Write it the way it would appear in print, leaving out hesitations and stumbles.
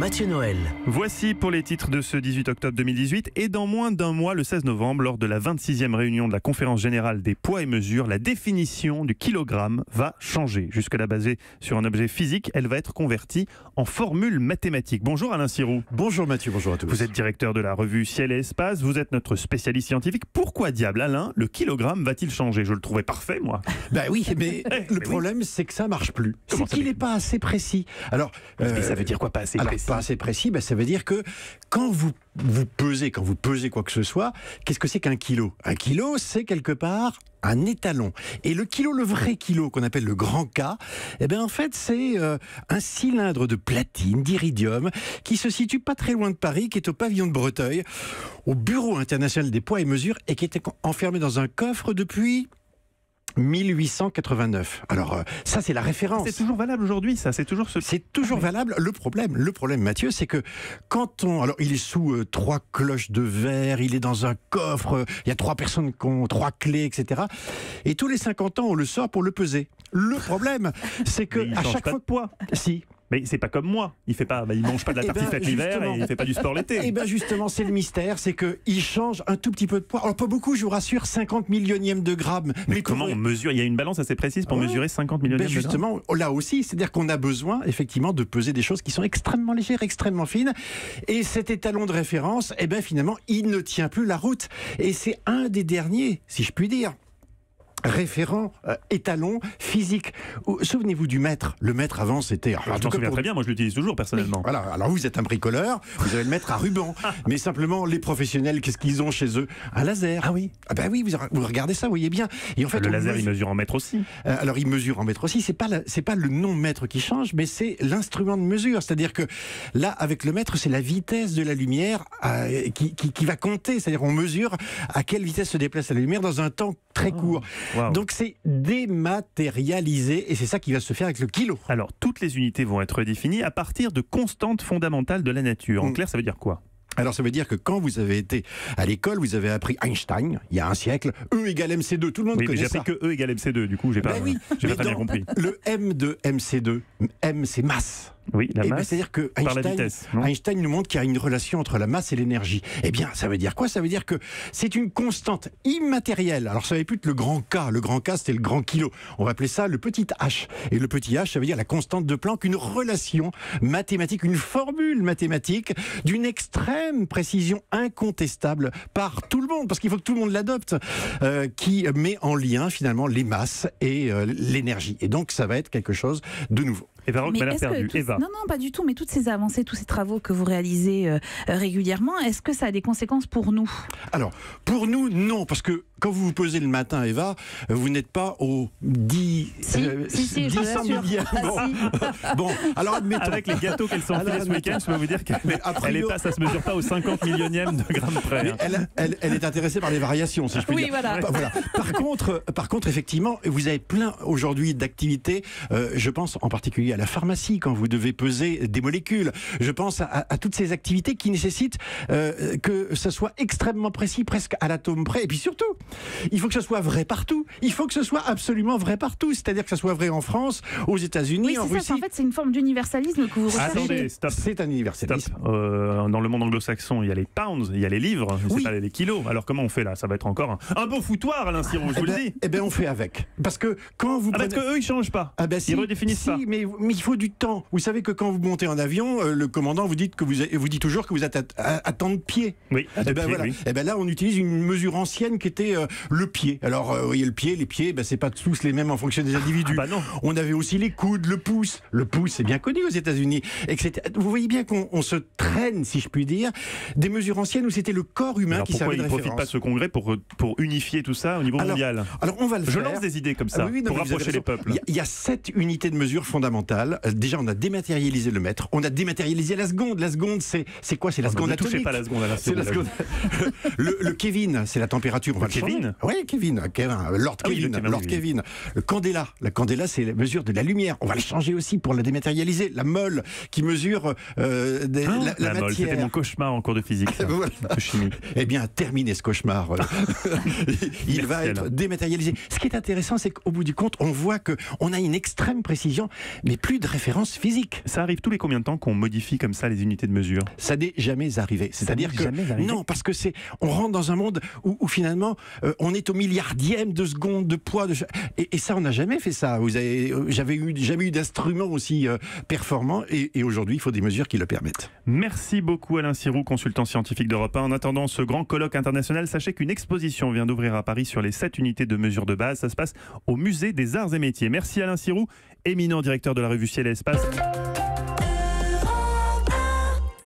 Mathieu Noël. Voici pour les titres de ce 18 octobre 2018 et dans moins d'un mois, le 16 novembre, lors de la 26e réunion de la conférence générale des poids et mesures, la définition du kilogramme va changer. Jusque-là basée sur un objet physique, elle va être convertie en formule mathématique. Bonjour Alain Sirou. Bonjour Mathieu, bonjour à tous. Vous êtes directeur de la revue Ciel et Espace, vous êtes notre spécialiste scientifique. Pourquoi diable, Alain, le kilogramme va-t-il changer? Je le trouvais parfait, moi. Ben oui, mais le problème, c'est que ça marche plus. C'est qu'il n'est pas assez précis. Alors, mais ça veut dire quoi, pas assez précis? Pas assez précis, ça veut dire que quand vous pesez quoi que ce soit, qu'est-ce que c'est qu'un kilo? Un kilo, c'est quelque part un étalon. Et le kilo, le vrai kilo, qu'on appelle le grand K, en fait, c'est un cylindre de platine, d'iridium, qui se situe pas très loin de Paris, qui est au pavillon de Breteuil, au Bureau international des poids et mesures, et qui était enfermé dans un coffre depuis 1889. Alors ça, c'est la référence. C'est toujours valable aujourd'hui, ça. C'est toujours valable. Le problème, Mathieu, c'est que alors il est sous 3 cloches de verre, il est dans un coffre, il y a 3 personnes qui ont 3 clés, etc. Et tous les 50 ans, on le sort pour le peser. Le problème, c'est que à chaque fois de poids, si. Mais c'est pas comme moi. Il mange pas de la tartiflette l'hiver et il fait pas du sport l'été. Et bien justement, c'est le mystère, c'est qu'il change un tout petit peu de poids. Alors pas beaucoup, je vous rassure, 50 millionièmes de grammes. Mais comment on mesure? Il y a une balance assez précise pour mesurer 50 millionièmes de grammes. Justement, là aussi, c'est-à-dire qu'on a besoin effectivement de peser des choses qui sont extrêmement légères, extrêmement fines. Et cet étalon de référence, finalement, il ne tient plus la route. Et c'est un des derniers, si je puis dire, référent, étalon, physique. Souvenez-vous du mètre. Le mètre avant, c'était... Je m'en souviens très bien, moi je l'utilise toujours personnellement. Voilà. Alors vous êtes un bricoleur, vous avez le mètre à ruban. Mais simplement, les professionnels, qu'est-ce qu'ils ont chez eux? Un laser. Ah oui. Ah ben oui, vous regardez ça, vous voyez bien. Et en fait, le laser, il mesure en mètres aussi. Alors il mesure en mètres aussi. C'est pas le nom mètre qui change, mais c'est l'instrument de mesure. C'est-à-dire que là, avec le mètre, c'est la vitesse de la lumière qui va compter. C'est-à-dire on mesure à quelle vitesse se déplace la lumière dans un temps très court. Wow. Donc c'est dématérialisé et c'est ça qui va se faire avec le kilo. Alors toutes les unités vont être définies à partir de constantes fondamentales de la nature. En clair, ça veut dire quoi? Alors ça veut dire que quand vous avez été à l'école, vous avez appris Einstein, il y a un siècle, E égale MC2, tout le monde connaît ça. J'ai appris que E égale MC2, du coup j'ai pas bien compris. Le M de MC2, M c'est masse. Oui, la masse. C'est-à-dire que Einstein nous montre qu'il y a une relation entre la masse et l'énergie. Ça veut dire quoi? Ça veut dire que c'est une constante immatérielle. Alors ça va plus être le grand K. Le grand K, c'était le grand kilo. On va appeler ça le petit H. Et le petit H, ça veut dire la constante de Planck, une relation mathématique, une formule mathématique d'une extrême précision incontestable par tout le monde, parce qu'il faut que tout le monde l'adopte, qui met en lien finalement les masses et l'énergie. Et donc ça va être quelque chose de nouveau. Eva Rock m'a l'air perdue. Non, pas du tout. Mais toutes ces avancées, tous ces travaux que vous réalisez régulièrement, est-ce que ça a des conséquences pour nous? Alors, pour nous, non. Parce que quand vous vous pesez le matin, Eva, vous n'êtes pas au 10 millième. Bon, alors admettons. Avec les gâteaux qu'elle s'en fait ce week-end, je peux vous dire ça se mesure pas au 50 millionième de grammes près. Elle est intéressée par les variations, si je puis dire. Voilà. Par contre, effectivement, vous avez plein aujourd'hui d'activités. Je pense en particulier à la pharmacie, quand vous devez peser des molécules. Je pense à toutes ces activités qui nécessitent que ça soit extrêmement précis, presque à l'atome près. Et puis surtout, il faut que ce soit vrai partout. Il faut que ce soit absolument vrai partout. C'est-à-dire que ça soit vrai en France, aux États-Unis, en Russie. En fait, c'est une forme d'universalisme que vous recherchez. Attendez, stop. C'est un universalisme. Dans le monde anglo-saxon, il y a les pounds, il y a les livres, c'est pas les kilos. Alors comment on fait là? Ça va être encore un beau foutoir, Alain Sirou, je vous le dis. On fait avec. Parce que quand vous parce qu'eux, ils changent pas. Ils redéfinissent pas. Mais il faut du temps. Vous savez que quand vous montez en avion, le commandant vous dit toujours que vous êtes à tant de pieds. Oui. Là, on utilise une mesure ancienne qui était le pied. Alors, vous voyez, les pieds, c'est pas tous les mêmes en fonction des individus. Non. On avait aussi les coudes, le pouce. Le pouce, c'est bien connu aux États-Unis, etc. Vous voyez bien qu'on se traîne, si je puis dire, des mesures anciennes où c'était le corps humain qui servait de référence. Pourquoi ils ne profitent pas de ce congrès pour unifier tout ça au niveau mondial? Alors, on va le faire. Je lance des idées comme ça pour rapprocher les peuples. Il y a 7 unités de mesure fondamentales. Déjà, on a dématérialisé le mètre. On a dématérialisé la seconde. La seconde, c'est quoi? C'est la seconde atomique. Ne touchez pas la seconde. C'est la seconde. Le Kelvin, c'est la température. Kevin. Oui, Kevin. Lord Kevin. Le candela. La candela, c'est la mesure de la lumière. On va le changer aussi pour la dématérialiser. La mole, qui mesure la matière. matière. C'était mon cauchemar en cours de physique. De chimie. Eh bien, terminé ce cauchemar. Il va être dématérialisé. Ce qui est intéressant, c'est qu'au bout du compte, on voit qu'on a une extrême précision, mais plus de référence physique. Ça arrive tous les combien de temps qu'on modifie comme ça les unités de mesure? Ça n'est jamais arrivé. C'est-à-dire que non, parce que on rentre dans un monde où finalement on est au milliardième de seconde de poids et ça on n'a jamais fait ça. Jamais eu d'instrument aussi performant et aujourd'hui il faut des mesures qui le permettent. Merci beaucoup Alain Sirou, consultant scientifique d'Europe 1. En attendant ce grand colloque international, sachez qu'une exposition vient d'ouvrir à Paris sur les 7 unités de mesure de base. Ça se passe au musée des Arts et Métiers. Merci Alain Sirou, éminent directeur de la revue Ciel et Espace.